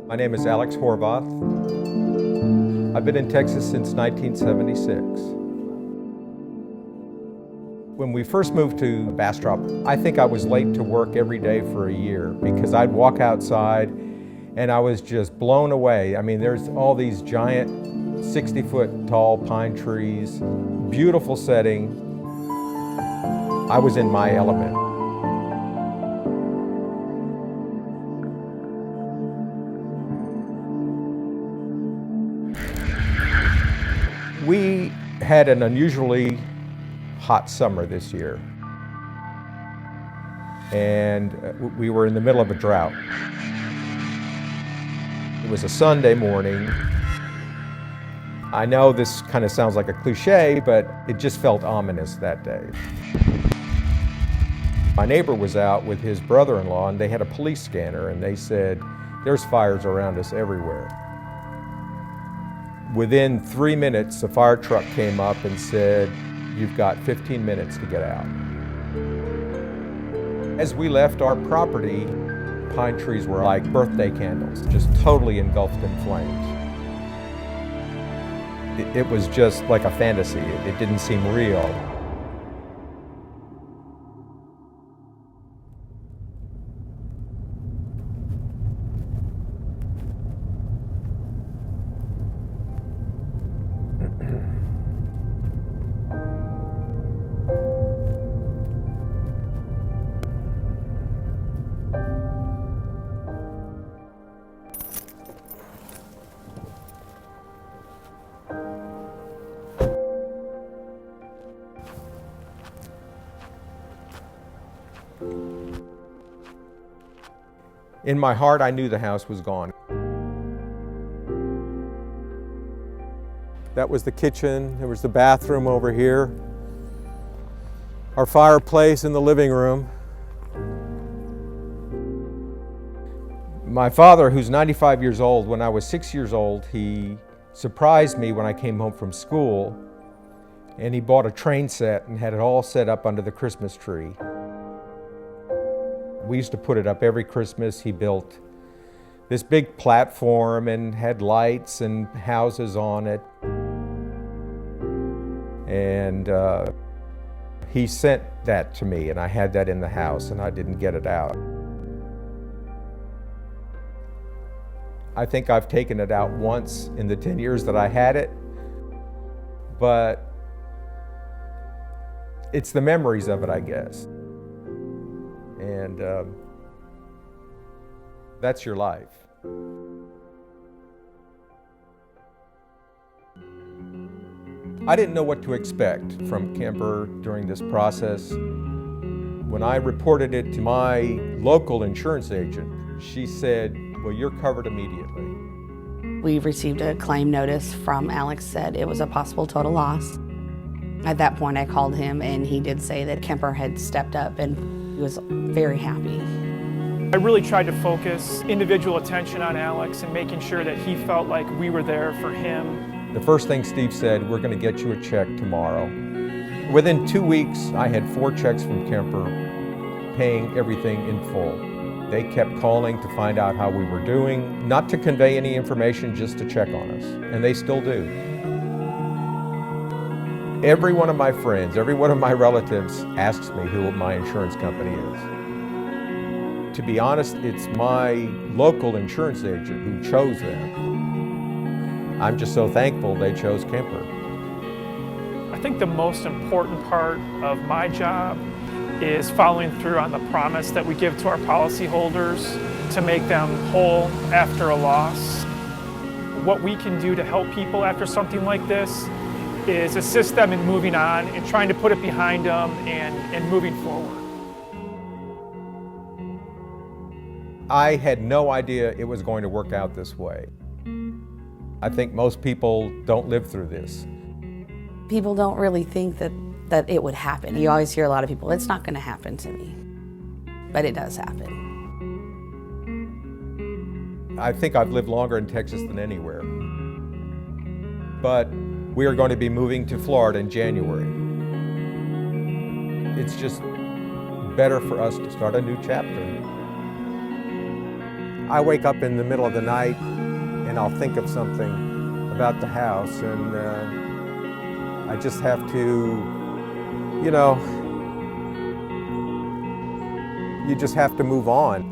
My name is Alex Horvath. I've been in Texas since 1976. When we first moved to Bastrop, I think I was late to work every day for a year because I'd walk outside and I was just blown away. I mean, there's all these giant 60-foot tall pine trees, beautiful setting. I was in my element. We had an unusually hot summer this year, and we were in the middle of a drought. It was a Sunday morning. I know this kind of sounds like a cliche, but it just felt ominous that day. My neighbor was out with his brother-in-law, and they had a police scanner, and they said, "There's fires around us everywhere." Within 3 minutes, a fire truck came up and said, "You've got 15 minutes to get out." As we left our property, pine trees were like birthday candles, just totally engulfed in flames. It was just like a fantasy. It didn't seem real. In my heart, I knew the house was gone. That was the kitchen. There was the bathroom over here. Our fireplace in the living room. My father, who's 95 years old, when I was 6 years old, he surprised me when I came home from school, and he bought a train set and had it all set up under the Christmas tree. We used to put it up every Christmas. He built this big platform and had lights and houses on it. And he sent that to me, and I had that in the house, and I didn't get it out. I think I've taken it out once in the 10 years that I had it, but it's the memories of it, I guess. And that's your life. I didn't know what to expect from Kemper during this process. When I reported it to my local insurance agent, she said, "Well, you're covered immediately." We received a claim notice from Alex, said it was a possible total loss. At that point, I called him, and he did say that Kemper had stepped up, and he was very happy. I really tried to focus individual attention on Alex and making sure that he felt like we were there for him. The first thing Steve said, "We're going to get you a check tomorrow." Within 2 weeks, I had 4 checks from Kemper paying everything in full. They kept calling to find out how we were doing, not to convey any information, just to check on us, and they still do. Every one of my friends, every one of my relatives asks me who my insurance company is. To be honest, it's my local insurance agent who chose them. I'm just so thankful they chose Kemper. I think the most important part of my job is following through on the promise that we give to our policyholders to make them whole after a loss. What we can do to help people after something like this is assist them in moving on and trying to put it behind them and moving forward. I had no idea it was going to work out this way. I think most people don't live through this. People don't really think that it would happen. You always hear a lot of people, "It's not going to happen to me." But it does happen. I think I've lived longer in Texas than anywhere. But we are going to be moving to Florida in January. it's just better for us to start a new chapter. I wake up in the middle of the night and I'll think of something about the house, and I just have to, you just have to move on.